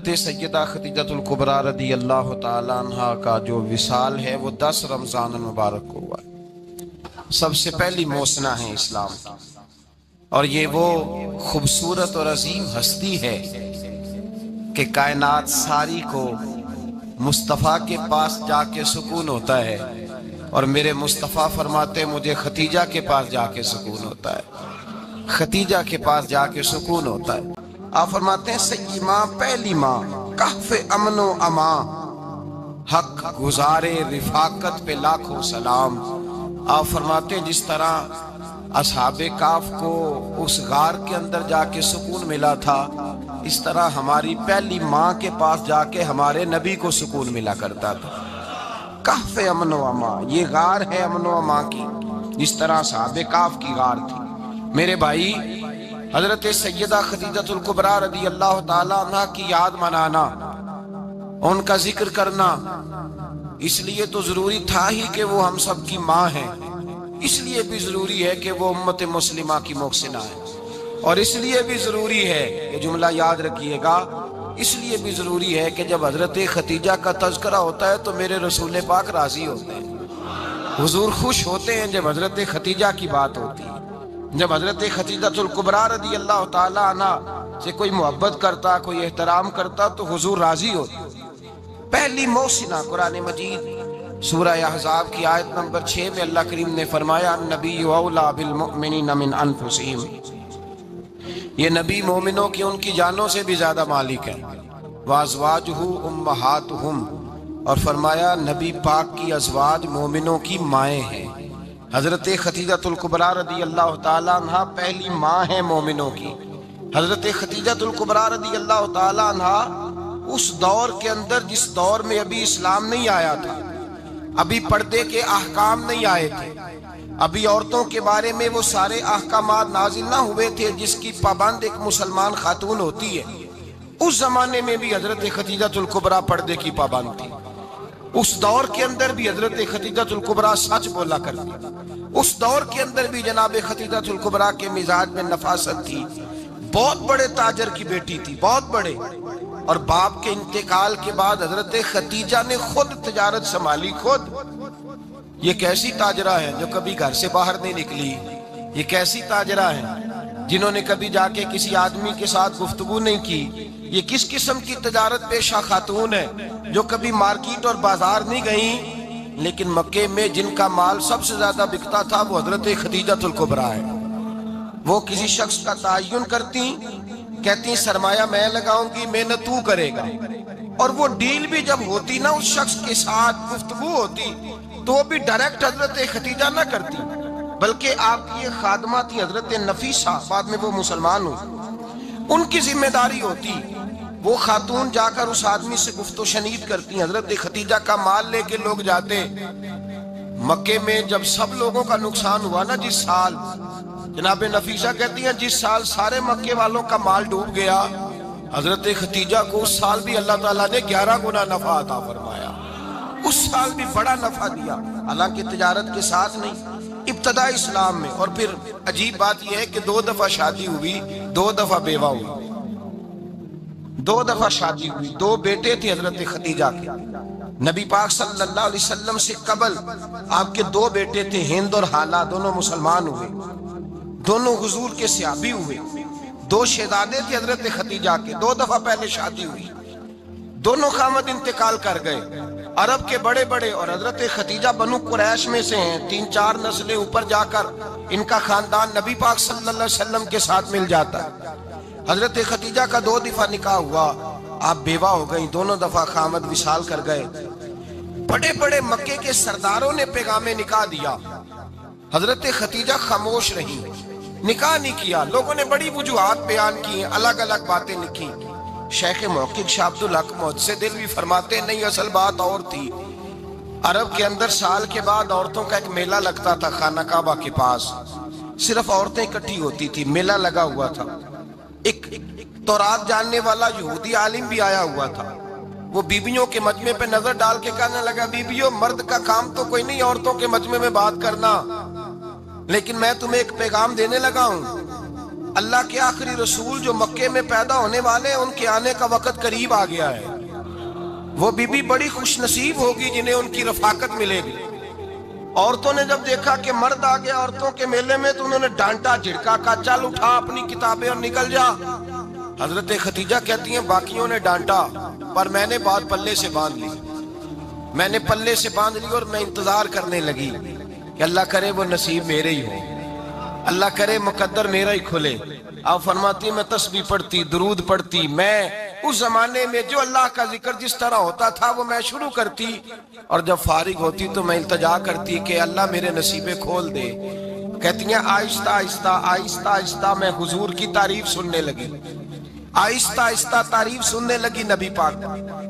حضرت سیدہ خدیجۃ الکبریٰ رضی اللہ تعالیٰ عنہ کا جو وصال ہے وہ 10 رمضان المبارک کو ہوا ہے۔ سب سے پہلی موسنا ہے اسلام، اور یہ وہ خوبصورت اور عظیم ہستی ہے کہ کائنات ساری کو مصطفیٰ کے پاس جا کے سکون ہوتا ہے، اور میرے مصطفیٰ فرماتے مجھے ختیجہ کے پاس جا کے سکون ہوتا ہے، ختیجہ کے پاس جا کے سکون ہوتا ہے۔ آپ فرماتے ہیں سیدی ماں، پہلی ماں، کہف امن و امان، حق گزارے رفاقت پہ لاکھوں سلام۔ آپ فرماتے ہیں جس طرح اصحاب کہف کو اس غار کے اندر جا کے سکون ملا تھا، اس طرح ہماری پہلی ماں کے پاس جا کے ہمارے نبی کو سکون ملا کرتا تھا۔ کہف امن و امان، یہ غار ہے امن و امان کی، جس طرح اصحاب کہف کی غار تھی۔ میرے بھائی، حضرت سیدہ خدیجۃ الکبریٰ رضی اللہ تعالیٰ عنہ کی یاد منانا، ان کا ذکر کرنا، اس لیے تو ضروری تھا ہی کہ وہ ہم سب کی ماں ہیں، اس لیے بھی ضروری ہے کہ وہ امت مسلمہ کی محسنہ ہے، اور اس لیے بھی ضروری ہے، یہ جملہ یاد رکھیے گا، اس لیے بھی ضروری ہے کہ جب حضرت ختیجہ کا تذکرہ ہوتا ہے تو میرے رسول پاک راضی ہوتے ہیں، حضور خوش ہوتے ہیں جب حضرت ختیجہ کی بات ہوتی ہے۔ جب حضرت خدیجۃ الکبریٰ رضی اللہ تعالیٰ عنہ سے کوئی محبت کرتا، کوئی احترام کرتا تو حضور راضی ہوتا۔ پہلی موسنہ قرآن مجید سورہ احزاب کی آیت نمبر 6 میں اللہ کریم نے فرمایا النبی اولیٰ بالمؤمنین من انفسہم، یہ نبی مومنوں کی ان کی جانوں سے بھی زیادہ مالک ہے، وازواجہ امہاتہم، اور فرمایا نبی پاک کی ازواج مومنوں کی مائیں ہیں۔ حضرت خدیجۃ الکبریٰ رضی اللہ تعالیٰ عنہ پہلی ماں ہے مومنوں کی۔ حضرت خدیجۃ الکبریٰ رضی اللہ تعالیٰ عنہ اس دور کے اندر جس دور میں ابھی اسلام نہیں آیا تھا، ابھی پردے کے احکام نہیں آئے تھے، ابھی عورتوں کے بارے میں وہ سارے احکامات نازل نہ ہوئے تھے جس کی پابند ایک مسلمان خاتون ہوتی ہے، اس زمانے میں بھی حضرت خدیجۃ الکبریٰ پردے کی پابند تھی۔ اس دور کے اندر بھی حضرت خدیجۃ الکبریٰ سچ بولا کرتی، اس دور کے اندر بھی جناب خدیجۃ الکبریٰ کے مزاج میں نفاست تھی، بہت بڑے تاجر کی بیٹی تھی، بہت بڑے، اور باپ کے انتقال کے بعد حضرت خدیجہ نے خود تجارت سنبھالی، خود۔ یہ کیسی تاجرہ ہے جو کبھی گھر سے باہر نہیں نکلی، یہ کیسی تاجرہ ہے جنہوں نے کبھی جا کے کسی آدمی کے ساتھ گفتگو نہیں کی، یہ کس قسم کی تجارت پیشہ خاتون ہے جو کبھی مارکیٹ اور بازار نہیں گئیں، لیکن مکے میں جن کا مال سب سے زیادہ بکتا تھا وہ حضرت خدیجۃ الکبریٰ ہے۔ وہ کسی شخص کا تعین کرتی، کہتی سرمایہ میں لگاؤں گی، محنت تو کرے گا، اور وہ ڈیل بھی جب ہوتی نا، اس شخص کے ساتھ گفتگو ہوتی تو وہ بھی ڈائریکٹ حضرت خدیجہ نہ کرتی، بلکہ آپ کی ایک خادمہ تھی حضرت نفیسہ، بعد میں وہ مسلمان ہوئی، ان کی ذمہ داری ہوتی، وہ خاتون جا کر اس آدمی سے گفت و شنید کرتی۔ حضرت خدیجہ کا مال لے کے لوگ جاتے مکے میں، جب سب لوگوں کا نقصان ہوا نا، جس سال، جناب نفیسہ کہتی ہیں جس سال سارے مکے والوں کا مال ڈوب گیا، حضرت خدیجہ کو اس سال بھی اللہ تعالیٰ نے 11 گنا نفع عطا فرمایا، اس سال بھی بڑا نفع دیا، حالانکہ تجارت کے ساتھ نہیں، ابتدا اسلام میں۔ اور پھر عجیب بات یہ ہے کہ 2 دفعہ شادی ہوئی، 2 دفعہ بیوہ ہوئی، 2 دفعہ شادی ہوئی، 2 بیٹے تھے حضرت خدیجہ کے۔ نبی پاک صلی اللہ علیہ وسلم سے قبل آپ کے 2 بیٹے تھے، ہند اور حالہ، دونوں مسلمان ہوئے، دونوں حضور کے صحابی ہوئے۔ 2 شہزادے تھے حضرت خدیجہ کے، 2 دفعہ پہلے شادی ہوئی، دونوں خامد انتقال کر گئے، عرب کے بڑے بڑے، اور حضرت خدیجہ بنو قریش میں سے ہیں، 3-4 نسلیں اوپر جا کر ان کا خاندان نبی پاک صلی اللہ علیہ وسلم کے ساتھ مل جاتا ہے۔ حضرت خدیجہ کا 2 دفعہ نکاح ہوا، آپ بیوہ ہو گئیں، دونوں دفعہ خامد وصال کر گئے۔ بڑے بڑے مکے کے سرداروں نے پیغام نکاح دیا، حضرت خدیجہ خاموش رہی، نکاح نہیں کیا۔ لوگوں نے بڑی وجوہات بیان کی، الگ الگ باتیں لکھی۔ شیخ محقق شاہ عبدالحق محدث دہلوی فرماتے نہیں، اصل بات اور تھی۔ عرب کے اندر سال کے بعد عورتوں کا ایک میلہ لگتا تھا خانہ کعبہ کے پاس، صرف عورتیں اکٹھی ہوتی تھی، میلہ لگا ہوا تھا۔ ایک تورات جاننے والا یہودی عالم بھی آیا ہوا تھا، وہ بیبیوں کے مجمع پہ نظر ڈال کے کہنے لگا، بیبیوں مرد کا کام تو کوئی نہیں عورتوں کے مجمع میں بات کرنا، لیکن میں تمہیں ایک پیغام دینے لگا ہوں، اللہ کے آخری رسول جو مکے میں پیدا ہونے والے ان کے آنے کا وقت قریب آ گیا ہے. وہ بی بی بڑی خوش نصیب ہوگی جنہیں ان کی رفاقت ملے گی. عورتوں نے جب دیکھا کہ مرد آ گیا عورتوں کے میلے میں تو انہوں نے ڈانٹا جھڑکا کہا چل اٹھا اپنی کتابیں اور نکل جا. حضرت خدیجہ کہتی ہیں باقیوں نے ڈانٹا پر میں نے بات پلے سے باندھ لی. میں نے پلے سے باندھ لی اور میں انتظار کرنے لگی کہ اللہ کرے وہ نصیب میرے ہی ہو, اللہ کرے مقدر میرا ہی کھلے. آپ فرماتی میں تسبیح پڑھتی, درود پڑھتی, میں اس زمانے میں جو اللہ کا ذکر جس طرح ہوتا تھا وہ میں شروع کرتی, اور جب فارغ ہوتی تو میں التجا کرتی کہ اللہ میرے نصیبے کھول دے. کہتی ہیں آہستہ آہستہ آہستہ آہستہ میں حضور کی تعریف سننے لگی, آہستہ آہستہ تعریف سننے لگی. نبی پاک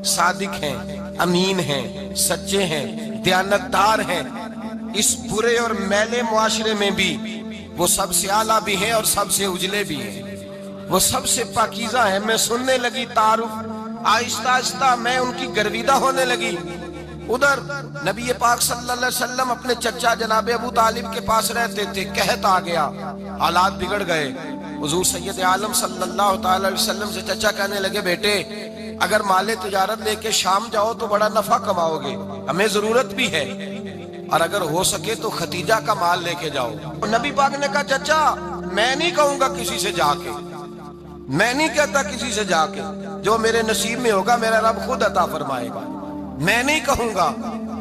صادق ہیں, امین ہیں, سچے ہیں, دیانتدار ہیں. اس برے اور میلے معاشرے میں بھی وہ سب سے اعلیٰ بھی ہیں اور سب سے اجلے بھی ہیں, وہ سب سے پاکیزہ ہیں. میں سننے لگی تعارف, آہستہ آہستہ میں ان کی گرویدہ ہونے لگی. ادھر نبی پاک صلی اللہ علیہ وسلم اپنے چچا جناب ابو طالب کے پاس رہتے تھے. قحط آ گیا, حالات بگڑ گئے. حضور سید عالم صلی اللہ تعالی علیہ وسلم سے چچا کہنے لگے بیٹے اگر مال تجارت لے کے شام جاؤ تو بڑا نفع کماؤ گے, ہمیں ضرورت بھی ہے, اور اگر ہو سکے تو خدیجہ کا مال لے کے جاؤ. نبی پاک نے کہا چچا میں نہیں کہوں گا کسی سے جا کے, میں نہیں کہتا کسی سے جا کے, جو میرے نصیب میں ہوگا میرا رب خود عطا فرمائے گا, میں نہیں کہوں گا.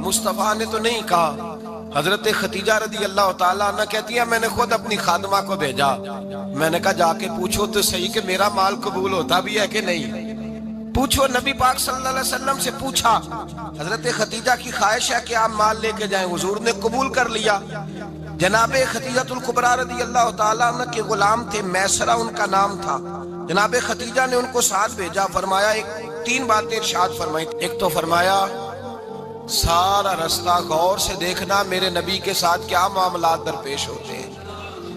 مصطفیٰ نے تو نہیں کہا. حضرت خدیجہ رضی اللہ تعالیٰ عنہ کہتی ہے میں نے خود اپنی خادمہ کو بھیجا, میں نے کہا جا کے پوچھو تو صحیح کہ میرا مال قبول ہوتا بھی ہے کہ نہیں, پوچھو. نبی پاک صلی اللہ علیہ وسلم سے پوچھا. حضرت خدیجہ کی خواہش ہے کہ آپ مال لے کے جائیں, حضور نے قبول کر لیا. جناب خدیجہ الکبریٰ رضی اللہ تعالیٰ عنہ کے غلام تھے, میسرہ ان کا نام تھا. جناب خدیجہ نے ان کو ساتھ بھیجا. فرمایا تین باتیں ارشاد فرمائی. ایک تو فرمایا سارا رستہ غور سے دیکھنا میرے نبی کے ساتھ کیا معاملات درپیش ہوتے ہیں.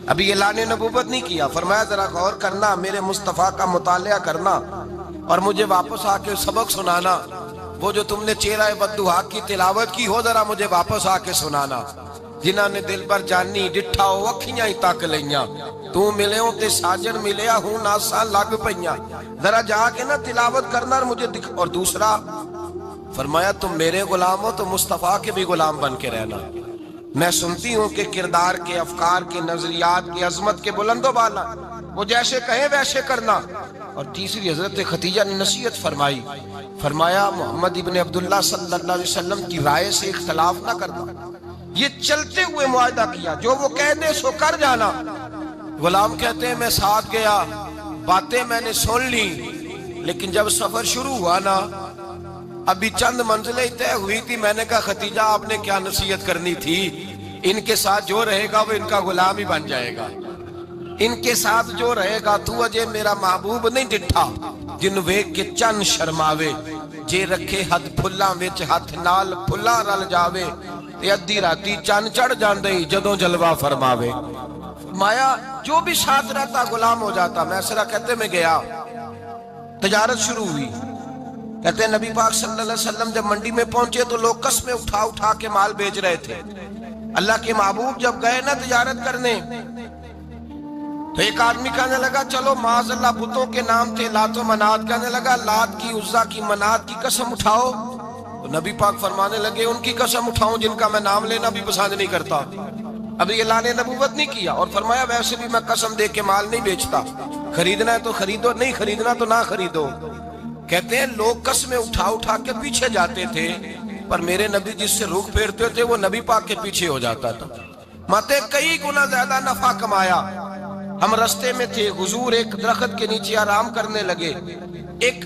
ابھی اعلان نبوت نہیں کیا, فرمایا ذرا غور کرنا, میرے مصطفیٰ کا مطالعہ کرنا اور مجھے واپس آ کے سبق سنانا. وہ جو تم نے چہرہ بددعا کی تلاوت کی ہو ذرا مجھے واپس آ کے سنانا. جنہاں نے دل بر جانی ڈٹھا ہو اکھیاں ہی تک لیاں, تو ملے ہوں تے ساجن ملیا ہوں ناساں لگ پئیاں, ذرا جا کے نا تلاوت کرنا اور مجھے دکھ. اور دوسرا فرمایا تم میرے غلام ہو تو مصطفیٰ کے بھی غلام بن کے رہنا. میں سنتی ہوں کہ کردار کے, افکار کے, نظریات کے, عظمت کے بلند و بالا, وہ جیسے کہیں ویسے کرنا. اور تیسری حضرت خدیجہ نے نصیحت فرمائی. فرمایا محمد ابن عبداللہ صلی اللہ علیہ وسلم کی رائے سے اختلاف نہ کرنا. یہ چلتے ہوئے معاہدہ کیا, جو وہ کہہ دے سو کر جانا. غلام کہتے ہیں میں ساتھ گیا, باتیں میں نے سن لی, لیکن جب سفر شروع ہوا نا ابھی چند منزلیں طے ہوئی تھی. میں نے کہا خدیجہ آپ نے کیا نصیحت کرنی تھی, ان کے ساتھ جو رہے گا وہ ان کا غلام ہی بن جائے گا, ان کے ساتھ جو رہے گا. تو اجے میرا محبوب نہیں ڈٹھا جن ویکھ کے چن شرماوے, جے رکھے حد پھلاں وچ ہاتھ نال پھلاں رل جاوے, تے ادھی راتی چن چڑھ جاندے جدوں جلوہ فرماوے. مایا جو بھی ساتھ رہتا غلام ہو جاتا. میسرہ کہتے میں گیا, تجارت شروع ہوئی. کہتے ہیں نبی پاک صلی اللہ علیہ وسلم جب منڈی میں پہنچے تو لوگ قسمیں اٹھا اٹھا کے مال بیچ رہے تھے. اللہ کے محبوب جب گئے نا تجارت کرنے تو ایک آدمی کہنے لگا چلو معاذ اللہ بتوں کے نام تھے لات و منات, کہنے لگا لات کی, عزا کی, منات کی قسم اٹھاؤ. تو نبی پاک فرمانے لگے ان کی قسم اٹھاؤں جن کا میں نام لینا بھی پسند نہیں کرتا. ابھی اعلان نبوت نہیں کیا. اور فرمایا ویسے بھی میں قسم دے کے مال نہیں بیچتا, خریدنا ہے تو خریدو, نہیں خریدنا تو نہ خریدو. کہتے ہیں لوگ قسمیں اٹھا اٹھا کے پیچھے جاتے تھے, پر میرے نبی جس سے رخ پھیرتے تھے وہ نبی پاک کے پیچھے ہو جاتا تھا. ماتے کئی گنا زیادہ نفع کمایا. ہم رستے میں تھے, حضور ایک درخت کے نیچے آرام کرنے لگے. ایک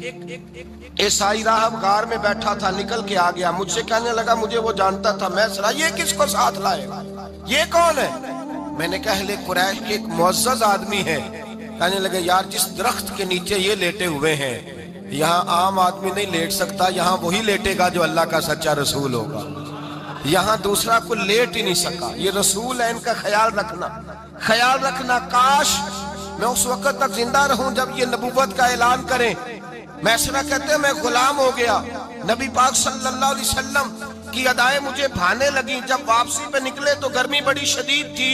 عیسائی راہب غار میں بیٹھا تھا, نکل کے آ گیا. مجھ سے کہنے لگا مجھے وہ جانتا تھا. میں سرا یہ کس کو ساتھ لائے, یہ کون ہے؟ میں نے کہا اہل قریش کے ایک معزز آدمی ہے. کہنے لگے یار جس درخت کے نیچے یہ لیٹے ہوئے ہیں یہاں عام آدمی نہیں لیٹ سکتا, یہاں وہی لیٹے گا جو اللہ کا سچا رسول ہوگا, یہاں دوسرا کو لیٹ ہی نہیں سکا. یہ رسول ہے, ان کا خیال رکھنا, خیال رکھنا. کاش میں اس وقت تک زندہ رہوں جب یہ نبوت کا اعلان کریں. میسرہ کہتے ہیں میں غلام ہو گیا. نبی پاک صلی اللہ علیہ وسلم کی ادائیں مجھے بھانے لگی. جب واپسی پہ نکلے تو گرمی بڑی شدید تھی.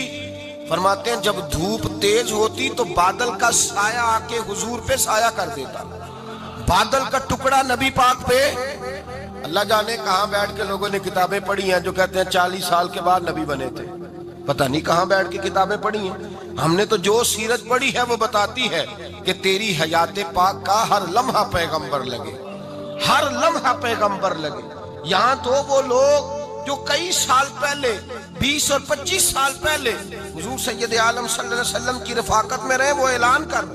فرماتے ہیں جب دھوپ تیز ہوتی تو بادل کا سایہ آ کے حضور پہ سایہ کر دیتا، بادل کا ٹکڑا نبی پاک پہ۔ اللہ جانے کہاں بیٹھ کے لوگوں نے کتابیں پڑھی ہیں جو کہتے ہیں 40 سال کے بعد نبی بنے تھے، پتہ نہیں کہاں بیٹھ کے کتابیں پڑھی ہیں۔ ہم نے تو جو سیرت پڑھی ہے وہ بتاتی ہے کہ تیری حیات پاک کا ہر لمحہ پیغمبر لگے، ہر لمحہ پیغمبر لگے۔ یہاں تو وہ لوگ جو کئی سال پہلے 20 اور 25 سال پہلے حضور سید عالم صلی اللہ علیہ وسلم کی رفاقت میں رہے، وہ اعلان کر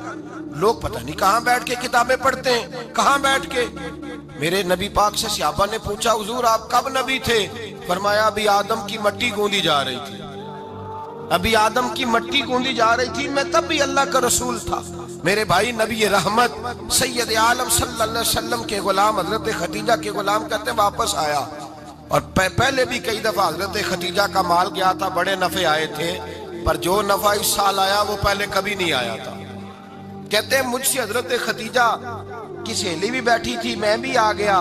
لوگ پتہ نہیں کہاں بیٹھ کے کتابیں پڑھتے ہیں، کہاں بیٹھ کے۔ میرے نبی پاک سے صحابہ نے پوچھا حضور آپ کب نبی تھے؟ فرمایا ابھی آدم کی مٹی گوندی جا رہی تھی، ابھی آدم کی مٹی گوندی جا رہی تھی، میں تب بھی اللہ کا رسول تھا۔ میرے بھائی نبی رحمت سید عالم صلی اللہ علیہ وسلم کے غلام حضرت خدیجہ کے غلام کہتے ہیں واپس آیا، اور پہلے بھی کئی دفعہ حضرت خدیجہ کا مال گیا تھا، بڑے نفع آئے تھے، پر جو نفع اس سال آیا وہ پہلے کبھی نہیں آیا تھا۔ کہتے ہیں مجھ سے حضرت خدیجہ کی سہیلی بھی بیٹھی تھی، میں بھی آ گیا،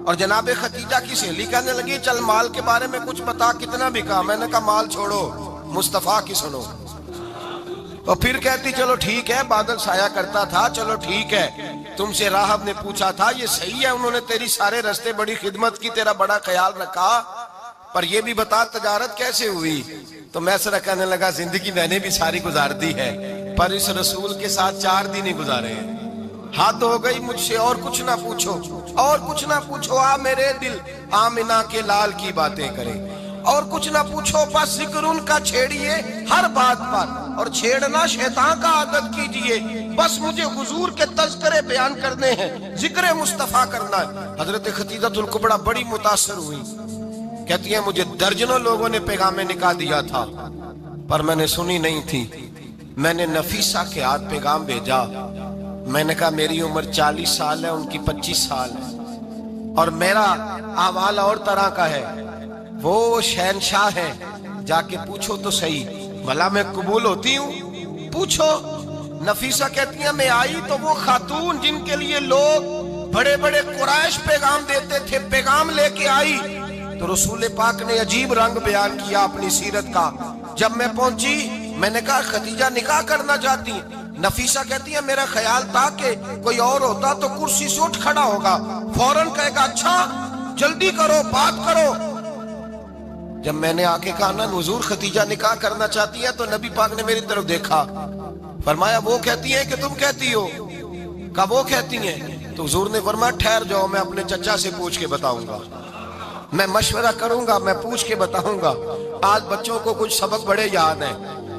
اور جناب خدیجہ کی سہیلی کہنے لگی چل مال کے بارے میں کچھ بتا، کتنا بکا؟ میں نے کہا مال چھوڑو، مصطفیٰ کی سنو۔ اور پھر کہتی چلو ٹھیک ہے، بادل سایہ کرتا تھا، چلو ٹھیک ہے، تم سے راہب نے پوچھا تھا یہ صحیح ہے، انہوں نے تیری سارے رستے بڑی خدمت کی، تیرا بڑا خیال رکھا، پر یہ بھی بتا تجارت کیسے ہوئی؟ تو میں سرا کہنے لگا زندگی میں نے بھی ساری گزار دی ہے، پر اس رسول کے ساتھ 4 دن ہی گزارے ہیں، حد ہو گئی مجھ سے، اور کچھ نہ پوچھو، اور کچھ نہ پوچھو، آ میرے دل آمنہ کے لال کی باتیں کرے، اور کچھ نہ پوچھو، بس ذکر ان کا چھیڑیے ہر بات پر، اور چھیڑنا شیطان کا عادت کیجئے، بس مجھے حضور کے تذکرے بیان کرنے ہیں، ذکر مصطفیٰ کرنا ہے۔ حضرت خدیجہ الکبریٰ بڑی متاثر ہوئی، کہتی ہیں مجھے درجنوں لوگوں نے پیغام نکاح دیا تھا، پر میں نے سنی نہیں تھی، میں نے نفیسہ کے ہاتھ پیغام بھیجا، میں نے کہا میری عمر 40 سال ہے، ان کی 25 سال ہے، اور میرا احوال اور طرح کا ہے، وہ شہنشاہ ہے، جا کے پوچھو تو صحیح، بھلا میں قبول ہوتی ہوں؟ پوچھو۔ نفیسہ کہتی ہیں میں آئی تو وہ خاتون جن کے لیے لوگ بڑے بڑے قریش پیغام دیتے تھے، پیغام لے کے آئی، تو رسول پاک نے عجیب رنگ بیان کیا اپنی سیرت کا۔ جب میں پہنچی میں نے کہا خدیجہ نکاح کرنا چاہتی ہیں؟ نفیسہ کہتی ہے میرا خیال تھا کہ کوئی اور ہوتا تو کرسی سے اٹھ کھڑا ہوگا، فوراً کہے گا اچھا جلدی کرو بات کرو۔ جب میں نے آ کے کہا نا حضور خدیجہ نکاح کرنا چاہتی ہے، تو نبی پاک نے میری طرف دیکھا، فرمایا وہ کہتی ہیں کہ تم کہتی ہو؟ کہا وہ کہتی ہیں۔ تو حضور نے فرمایا ٹھہر جاؤ، میں اپنے چچا سے پوچھ کے بتاؤں گا، میں مشورہ کروں گا، میں پوچھ کے بتاؤں گا۔ آج بچوں کو کچھ سبق بڑے یاد ہیں،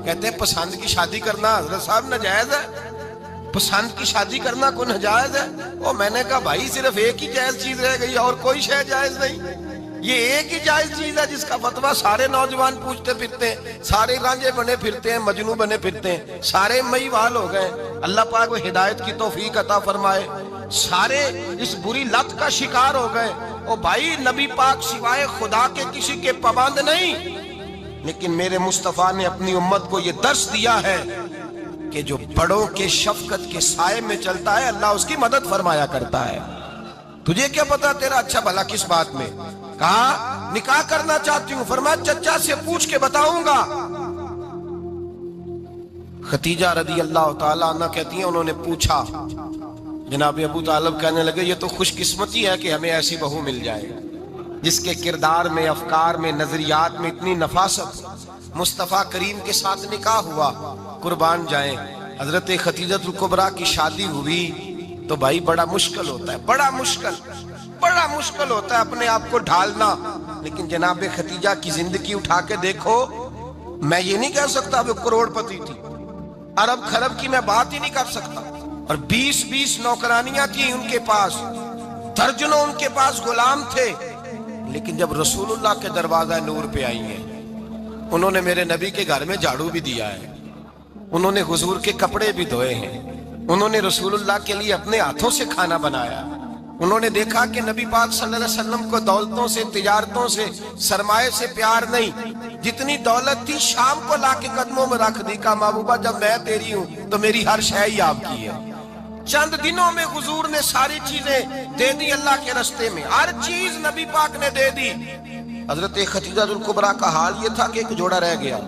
کہتے ہیں پسند کی شادی کرنا حضرت صاحب ناجائز ہے، پسند کی شادی کرنا کوئی ناجائز ہے؟ اور میں نے کہا بھائی صرف ایک ہی جائز چیز رہ گئی اور کوئی شے جائز نہیں، یہ ایک ہی جائز چیز ہے جس کا فتویٰ سارے نوجوان پوچھتے پھرتے ہیں، سارے رانجے بنے پھرتے ہیں، مجنوں بنے پھرتے ہیں، سارے مئی وال ہو گئے۔ اللہ پاک وہ ہدایت کی توفیق عطا فرمائے، سارے اس بری لت کا شکار ہو گئے۔ او بھائی نبی پاک سوائے خدا کے کسی کے پابند نہیں، لیکن میرے مصطفیٰ نے اپنی امت کو یہ درس دیا ہے کہ جو بڑوں کے شفقت کے سائے میں چلتا ہے اللہ اس کی مدد فرمایا کرتا ہے۔ تجھے کیا پتا تیرا اچھا بھلا کس بات میں؟ کہا نکاح کرنا چاہتی ہوں، فرمایا چچا سے پوچھ کے بتاؤں گا۔ خدیجہ رضی اللہ تعالیٰ عنہ کہتی ہیں انہوں نے پوچھا، جناب ابو طالب کہنے لگے یہ تو خوش قسمتی ہے کہ ہمیں ایسی بہو مل جائے جس کے کردار میں، افکار میں، نظریات میں اتنی نفاست۔ مصطفیٰ کریم کے ساتھ نکاح ہوا، قربان جائیں۔ حضرت خدیجہ الکبریٰ کی شادی ہوئی تو بھائی بڑا مشکل ہوتا ہے، بڑا مشکل ہوتا ہے اپنے آپ کو ڈھالنا، لیکن جناب خدیجہ کی زندگی اٹھا کے دیکھو، میں یہ نہیں کہہ سکتا وہ کروڑ پتی تھی، ارب خرب کی میں بات ہی نہیں کر سکتا، اور 20 نوکرانیاں تھیں ان کے پاس، درجنوں ان کے پاس غلام تھے، لیکن جب رسول اللہ کے دروازہ نور پہ آئی ہیں، انہوں نے میرے نبی کے گھر میں جھاڑو بھی دیا ہے، انہوں نے حضور کے کپڑے بھی دھوئے ہیں، انہوں نے رسول اللہ کے لیے اپنے ہاتھوں سے کھانا بنایا، انہوں نے دیکھا کہ نبی پاک صلی اللہ علیہ وسلم کو دولتوں سے، تجارتوں سے، سرمایہ سے پیار نہیں، جتنی دولت تھی شام کو لا کے قدموں میں رکھ دی، کہا محبوبہ جب میں تیری ہوں تو میری ہر شے ہی آپ کی ہے۔ چند دنوں میں حضور نے ساری چیزیں دے دی اللہ کے رستے میں، ہر چیز نبی پاک نے دے دی۔ حضرت خدیجہ الکبریٰ کا حال یہ تھا کہ ایک جوڑا رہ گیا،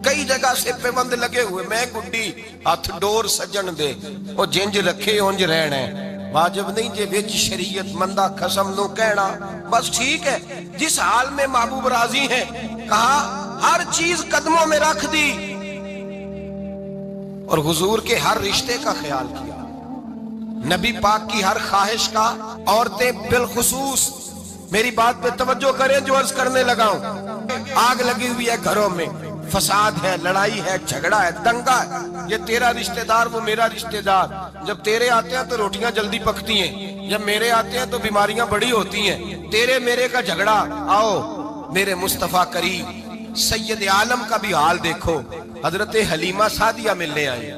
کئی جگہ سے پیوند لگے ہوئے، میں گڈی ہاتھ ڈور سجن دے او جنج رکھے اونج رہنا ہے، واجب نہیں جے وچ شریعت مندہ قسم نو کہنا، بس ٹھیک ہے۔ جس حال میں محبوب راضی ہیں، کہا ہر چیز قدموں میں رکھ دی اور حضور کے ہر رشتے کا خیال کیا، نبی پاک کی ہر خواہش کا۔ عورتیں بالخصوص میری بات پہ توجہ کریں جو عرض کرنے لگا ہوں، آگ لگی ہوئی ہے گھروں میں، فساد ہے، لڑائی ہے، جھگڑا ہے، دنگا ہے، یہ تیرا رشتہ دار وہ میرا رشتہ دار، جب تیرے آتے ہیں تو روٹیاں جلدی پکتی ہیں، جب میرے آتے ہیں تو بیماریاں بڑی ہوتی ہیں، تیرے میرے کا جھگڑا۔ آؤ میرے مصطفیٰ کریم سید عالم کا بھی حال دیکھو، حضرت حلیمہ سعدیہ ملنے آئی،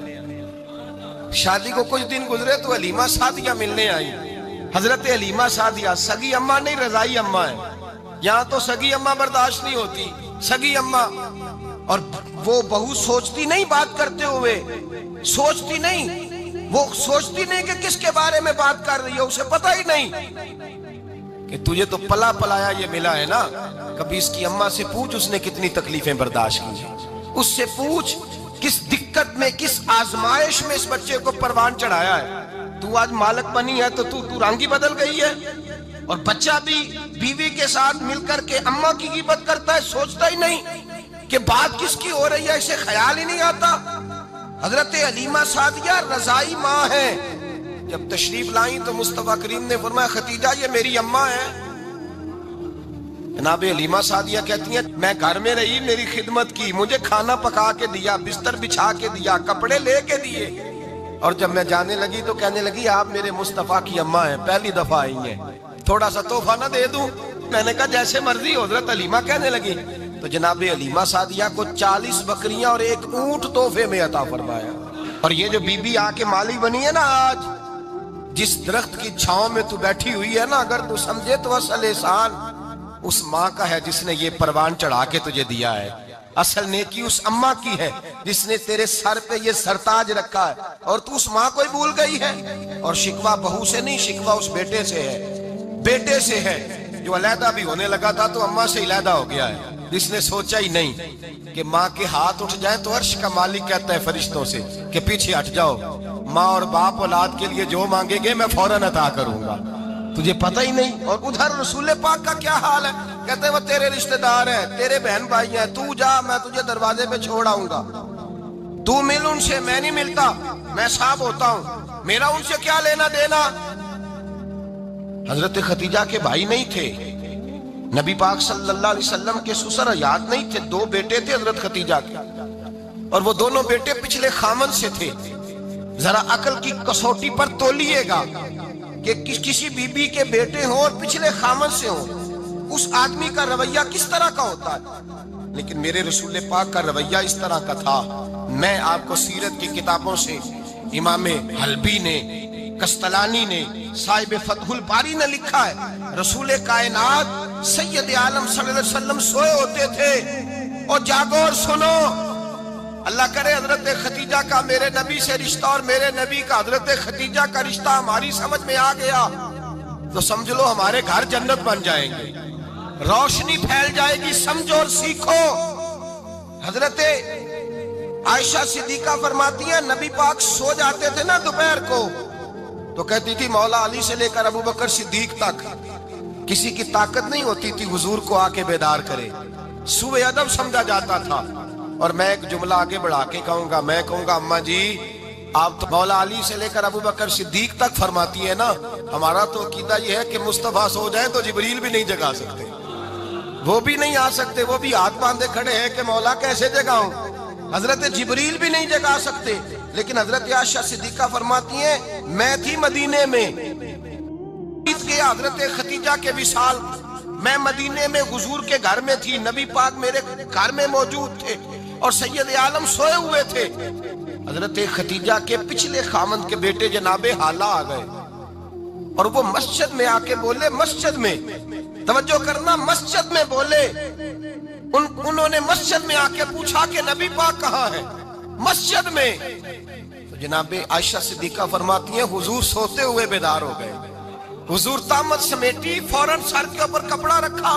شادی کو کچھ دن گزرے تو حلیمہ سعدیہ ملنے آئی۔ حضرت حلیمہ سعدیہ سگی اماں نہیں، رضائی اماں ہے، یہاں تو سگی اماں برداشت نہیں ہوتی، سگی اماں، اور وہ بہو سوچتی نہیں بات کرتے ہوئے، سوچتی نہیں، وہ سوچتی نہیں کہ کس کے بارے میں بات کر رہی ہے، اسے پتہ ہی نہیں کہ تجھے تو پلا پلایا یہ ملا ہے نا، کبھی اس کی اماں سے پوچھ اس نے کتنی تکلیفیں برداشت کی، اس سے پوچھ کس دقت میں، کس آزمائش میں اس بچے کو پروان چڑھایا ہے۔ تو آج مالک بنی ہے تو تو رنگ ہی بدل گئی ہے، اور بچہ بھی بیوی کے ساتھ مل کر کے اماں کی غیبت کرتا ہے، سوچتا ہی نہیں کہ بات کس کی ہو رہی ہے، اسے خیال ہی نہیں آتا۔ حضرت حلیمہ سعدیہ رضائی ماں ہے، جب تشریف لائیں تو مصطفیٰ کریم نے فرمایا ختیجہ یہ میری اماں ہے۔ جناب حلیمہ سعدیہ کہتی ہیں میں گھر میں رہی، میری خدمت کی، مجھے کھانا پکا کے دیا، بستر بچھا کے دیا، کپڑے لے کے دیے، اور جب میں جانے لگی تو کہنے لگی آپ میرے مصطفیٰ کی اماں ہیں، پہلی دفعہ آئی ہیں، تھوڑا سا تحفہ نہ دے دوں؟ میں نے کہا جیسے مرضی۔ حضرت حلیمہ کہنے لگی تو جناب حلیمہ سعدیہ کو 40 بکریاں اور 1 اونٹ تحفے میں عطا فرمایا۔ اور یہ جو بی بی آ کے مالی بنی ہے نا آج، جس درخت کی چھاؤں میں تو بیٹھی ہوئی ہے نا، اگر تو سمجھے تو اصل احسان اس ماں کا ہے جس نے یہ پروان چڑھا کے تجھے دیا ہے، اصل نیکی اس اماں کی ہے جس نے تیرے سر پہ یہ سرتاج رکھا ہے، اور تو اس ماں کو ہی بھول گئی ہے۔ اور شکوہ بہو سے نہیں، شکوہ اس بیٹے سے ہے، بیٹے سے ہے جو علیحدہ بھی ہونے لگا تھا تو اماں سے علیحدہ ہو گیا ہے، جس نے سوچا ہی نہیں کہ ماں کے ہاتھ اٹھ جائیں تو عرش کا مالک کہتا ہے فرشتوں سے کہ پیچھے ہٹ جاؤ، ماں اور باپ اولاد کے لیے جو مانگیں گے میں فوراً عطا کروں گا، تجھے پتہ ہی نہیں۔ اور ادھر رسول پاک کا کیا حال ہے، کہتے ہیں وہ تیرے رشتہ دار ہیں، تیرے بہن بھائی ہیں، تو جا میں تجھے دروازے پہ چھوڑ آؤں گا، تو مل ان سے، میں نہیں ملتا، میں صاحب ہوتا ہوں، میرا ان سے کیا لینا دینا۔ حضرت ختیجہ کے بھائی نہیں تھے، نبی پاک صلی اللہ علیہ وسلم کے سسر حیات نہیں تھے، 2 بیٹے تھے حضرت ختیجہ کے، اور وہ دونوں بیٹے پچھلے خامن سے تھے۔ ذرا عقل کی کسوٹی پر تولیے گا کہ کسی بی بی کے بیٹے ہوں اور پچھلے خامن سے ہوں، اس آدمی کا رویہ کس طرح کا ہوتا ہے، لیکن میرے رسول پاک کا رویہ اس طرح کا تھا۔ میں آپ کو سیرت کی کتابوں سے، امام حلبی نے، کستلانی نے، صاحب فتح الباری نے لکھا ہے، رسول کائنات سید عالم صلی اللہ علیہ وسلم سوئے ہوتے تھے، اور جاگو اور سنو، اللہ کرے حضرت ختیجہ کا میرے نبی سے رشتہ اور میرے نبی کا حضرت ختیجہ کا رشتہ ہماری سمجھ میں آ گیا تو سمجھ لو ہمارے گھر جنت بن جائیں گے، روشنی پھیل جائے گی، سمجھو اور سیکھو۔ حضرت عائشہ صدیقہ فرماتی ہیں نبی پاک سو جاتے تھے نا دوپہر کو تو کہتی تھی مولا علی سے لے کر ابو بکر صدیق تک کسی کی طاقت نہیں ہوتی تھی حضور کو آ کے بیدار کرے، سوء ادب سمجھا جاتا تھا۔ اور میں ایک جملہ آگے بڑھا کے کہوں گا، میں کہوں گا اماں جی آپ تو مولا علی سے لے کر ابو بکر صدیق تک فرماتی ہے نا، ہمارا تو عقیدہ یہ ہے کہ مصطفیٰ سو جائے تو جبریل بھی نہیں جگا سکتے، وہ بھی نہیں آ سکتے، وہ بھی ہاتھ باندھے کھڑے ہیں کہ مولا کیسے جگاؤں، حضرت جبریل بھی نہیں جگا سکتے۔ لیکن حضرت عائشہ صدیقہ فرماتی ہیں میں تھی مدینے میں کے حضرت ختیجہ کے وصال، میں مدینے میں حضور کے گھر میں تھی، نبی پاک میرے گھر میں موجود تھے اور سید عالم سوئے ہوئے تھے۔ حضرت ختیجہ کے پچھلے خامند کے بیٹے جناب حالہ آ گئے اور وہ مسجد میں آ کے بولے، مسجد میں توجہ کرنا، مسجد میں بولے، انہوں نے مسجد میں آ کے پوچھا کہ نبی پاک کہاں ہے، مسجد میں۔ تو جناب عائشہ صدیقہ فرماتی ہیں حضور سوتے ہوئے بیدار ہو گئے، حضور طامت سمیٹی، فوراً سر کے اوپر کپڑا رکھا،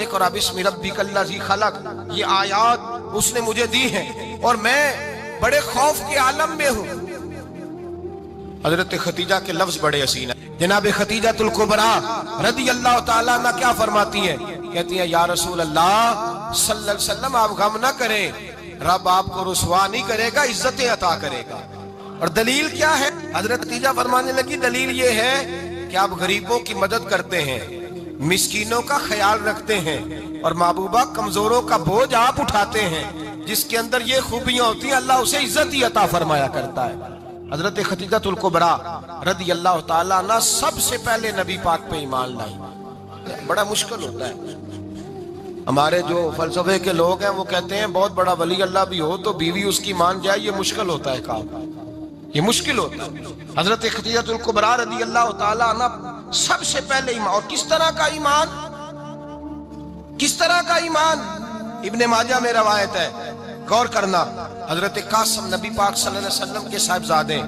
اقرأ بسم ربک الذی خلق، یہ آیات اس نے مجھے دی ہیں اور میں بڑے خوف کے عالم میں ہوں۔ حضرت خدیجہ کے لفظ بڑے حسین ہیں۔ جناب خدیجہ الکبریٰ رضی اللہ تعالیٰ عنہ کیا فرماتی ہیں؟ کہتی ہیں یا رسول اللہ صلی اللہ علیہ وسلم آپ غم نہ کریں، رب آپ کو رسوا نہیں کرے گا، عزتیں عطا کرے گا۔ اور دلیل کیا ہے؟ حضرت خدیجہ فرمانے لگی دلیل یہ ہے کہ آپ غریبوں کی مدد کرتے ہیں، مسکینوں کا خیال رکھتے ہیں، اور محبوبہ کمزوروں کا بوجھ آپ اٹھاتے ہیں۔ جس کے اندر یہ خوبیاں ہوتی ہیں اللہ اسے عزت ہی عطا فرمایا کرتا ہے۔ حضرت خدیجہ الکبریٰ رضی اللہ تعالیٰ عنہ سب سے پہلے نبی پاک پہ ایمان لائی۔ بڑا مشکل ہوتا ہے، ہمارے جو فلسفے کے لوگ ہیں وہ کہتے ہیں بہت بڑا ولی اللہ بھی ہو تو بیوی اس کی مان جائے، یہ مشکل ہوتا ہے کام، یہ مشکل ہوتا ہے۔ حضرت خدیجہ الکبریٰ رضی اللہ تعالیٰ عنہ سب سے پہلے ایمان، اور کس طرح کا ایمان؟ کس طرح کا ایمان؟ ابن ماجہ میں روایت ہے، غور کرنا، حضرت قاسم نبی پاک صلی اللہ علیہ وسلم کے صاحبزادے،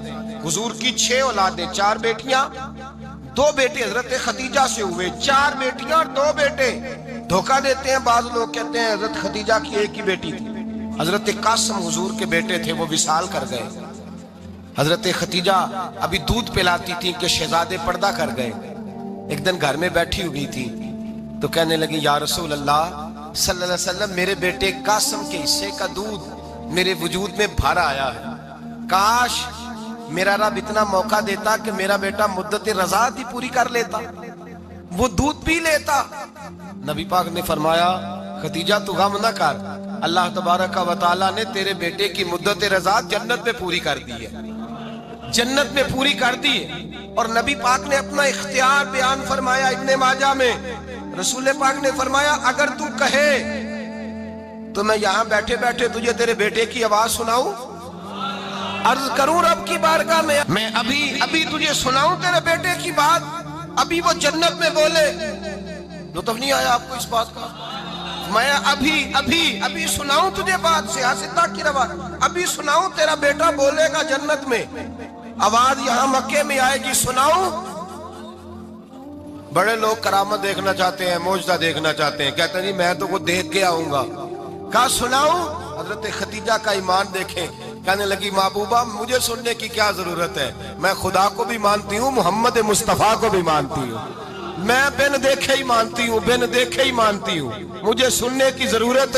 حضور کی 6 اولادیں، 4 بیٹیاں 2 بیٹے حضرت خدیجہ سے ہوئے، 4 بیٹیاں اور 2 بیٹے۔ دھوکہ دیتے ہیں بعض لوگ، کہتے ہیں حضرت خدیجہ کی ایک ہی بیٹی تھی۔ حضرت قاسم حضور کے بیٹے تھے، وہ وصال کر گئے۔ حضرت خدیجہ ابھی دودھ پلاتی تھی کہ شہزادے پردہ کر گئے۔ ایک دن گھر میں بیٹھی ہوئی تھی تو کہنے لگی یا رسول اللہ صلی اللہ علیہ وسلم میرے بیٹے قاسم کے حصے کا دودھ میرے وجود میں بھر آیا ہے، کاش میرا رب اتنا موقع دیتا کہ میرا بیٹا مدت رضاعت ہی پوری کر لیتا، وہ دودھ پی لیتا۔ نبی پاک نے فرمایا خدیجہ تو غم نہ کر، اللہ تبارک و تعالیٰ نے تیرے بیٹے کی مدت رضاعت جنت میں پوری کر دی ہے، جنت میں پوری کر دی ہے۔ اور نبی پاک نے اپنا اختیار بیان فرمایا ابن ماجہ میں، رسول پاک نے فرمایا اگر تو کہے تو میں یہاں بیٹھے بیٹھے تجھے تیرے بیٹے کی آواز سناؤں، عرض کروں رب کی بارگاہ میں ابھی تجھے سناؤں تیرے بیٹے کی بات، ابھی وہ جنت میں بولے۔ لطف نہیں آیا آپ کو اس بات کا؟ میں ابھی سناؤں تجھے بات، سیاستہ کی روایت، ابھی سناؤں تیرا بیٹا بولے گا جنت میں، آواز یہاں مکے میں آئے گی، سناؤں؟ بڑے لوگ کرامت دیکھنا چاہتے ہیں، معجزہ دیکھنا چاہتے ہیں، کہتے ہیں جی میں تو وہ دیکھ کے آؤں گا۔ کہا سناؤں؟ حضرت خدیجہ کا ایمان دیکھیں، کہنے لگی محبوبہ مجھے سننے کی کیا ضرورت ہے، میں خدا کو بھی مانتی ہوں، محمد مصطفیٰ کو بھی مانتی ہوں، میں بن دیکھے ہی مانتی ہوں، بن دیکھے ہی مانتی ہوں، مجھے سننے کی ضرورت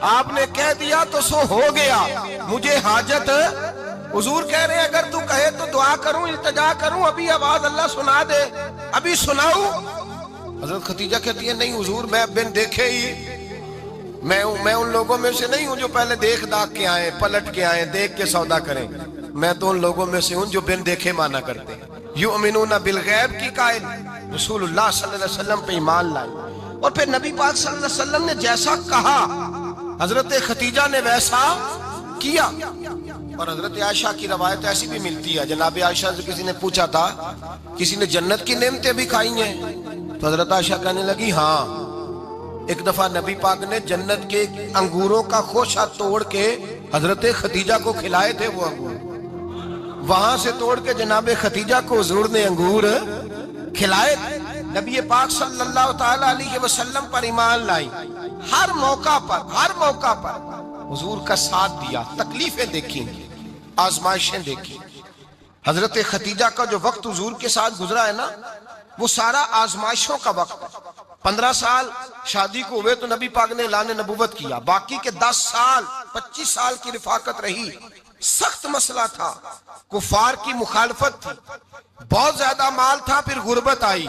آپ نے کہہ دیا تو سو ہو گیا، مجھے حاجت۔ حضور کہہ رہے ہیں اگر تو کہے تو دعا کروں، التجا کروں، ابھی آواز اللہ سنا دے، ابھی سناؤں؟ حضرت خدیجہ کہتی ہے نہیں حضور میں بن دیکھے ہی، میں ان لوگوں میں سے نہیں ہوں جو پہلے دیکھ داکھ کے آئیں، پلٹ کے آئیں، دیکھ کے سودا کریں، میں تو ان لوگوں میں سے ہوں جو بن دیکھے مانا کرتے ہیں۔ یؤمنون بالغیب کی قائل، رسول اللہ صلی اللہ علیہ وسلم پہ ایمان لائے، اور پھر نبی پاک صلی اللہ علیہ وسلم نے جیسا کہا حضرت خدیجہ نے ویسا کیا۔ اور حضرت عائشہ کی روایت ایسی بھی ملتی ہے، جناب عائشہ سے کسی نے پوچھا تھا کسی نے جنت کی نعمتیں بھی کھائی ہیں؟ تو حضرت عائشہ کہنے لگی ہاں، ایک دفعہ نبی پاک نے جنت کے انگوروں کا خوشہ توڑ کے حضرت خدیجہ کو کھلائے تھے، وہ انگور وہاں سے توڑ کے جناب خدیجہ کو حضور نے انگور کھلائے تھے۔ نبی پاک صلی اللہ تعالی علیہ وسلم پر ایمان لائی، ہر موقع پر حضور کا ساتھ دیا، تکلیفیں دیکھیں، آزمائشیں دیکھیں۔ حضرت خدیجہ کا جو وقت حضور کے ساتھ گزرا ہے نا، وہ سارا آزمائشوں کا وقت ہے۔ 15 سال شادی کو ہوئے تو نبی پاک نے اعلان نبوت کیا، باقی کے 10 سال 25 سال کی رفاقت رہی، سخت مسئلہ تھا، کفار کی مخالفت تھی، بہت زیادہ مال تھا، پھر غربت آئی،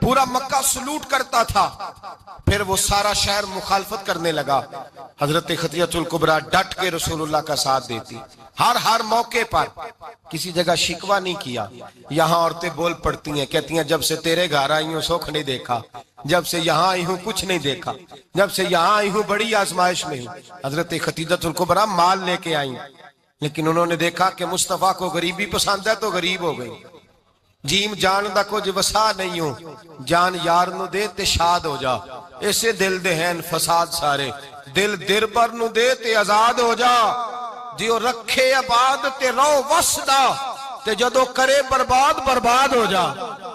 پورا مکہ سلوٹ کرتا تھا، پھر وہ سارا شہر مخالفت کرنے لگا۔ حضرت خدیجہ الکبریٰ ڈٹ کے رسول اللہ کا ساتھ دیتی، ہر موقع پر کسی جگہ شکوہ نہیں کیا۔ یہاں عورتیں بول پڑتی ہیں، کہتی ہیں جب سے تیرے گھر آئی ہوں سکھ نہیں دیکھا، جب سے یہاں آئی ہوں کچھ نہیں دیکھا، جب سے یہاں آئی ہوں بڑی آزمائش میں ہوں۔ حضرت خدیجہ الکبریٰ مال لے کے آئیں، لیکن انہوں نے دیکھا کہ مصطفیٰ کو غریبی پسند ہے تو غریب ہو گئی۔ جیم جان دا کچھ وسا نہیں ہوں، جان یار نو دے تے شاد ہو جا، ایسے دل دے ہیں فساد سارے، دل دربر نو دے تے آزاد ہو جا، دیو رکھے آباد تے رو وسدا تے جدو کرے برباد ہو جا۔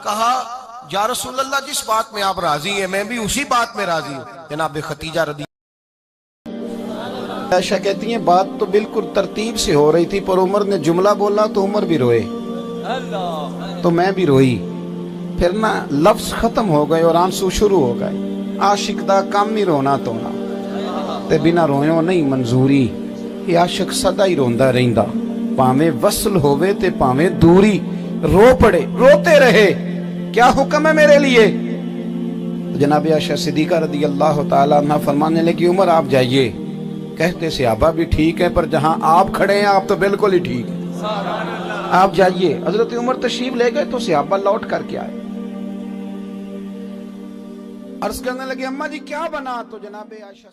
کہا یا رسول اللہ جس بات میں آپ راضی ہیں میں بھی اسی بات میں راضی ہوں. جناب خدیجہ رضی عائشہ کہتی ہیں بات تو بالکل ترتیب سے ہو رہی تھی، پر عمر نے جملہ بولا تو عمر بھی روئے تو میں بھی روئی. پھر نا لفظ ختم ہو گئے اور آنسو شروع ہو گئے. عاشق دا کام ہی رونا تونا تے بنا رویوں نہیں منظوری. یہ عاشق سدا ہی روندا رہندا، پاویں وصل ہووے تے پاویں دوری. رو پڑے روتے رہے کیا حکم ہے میرے لیے. جناب عائشہ صدیقہ رضی اللہ تعالیٰ عنہ فرمانے لگی عمر آپ جائیے. کہتے صحابہ بھی ٹھیک ہے پر جہاں آپ کھڑے ہیں آپ تو بالکل ہی ٹھیک ہیں، آپ جائیے. حضرت عمر تشریف لے گئے تو صحابہ لوٹ کر کے آئے. عرض کرنے لگے اماں جی کیا بنا؟ تو جناب عائشہ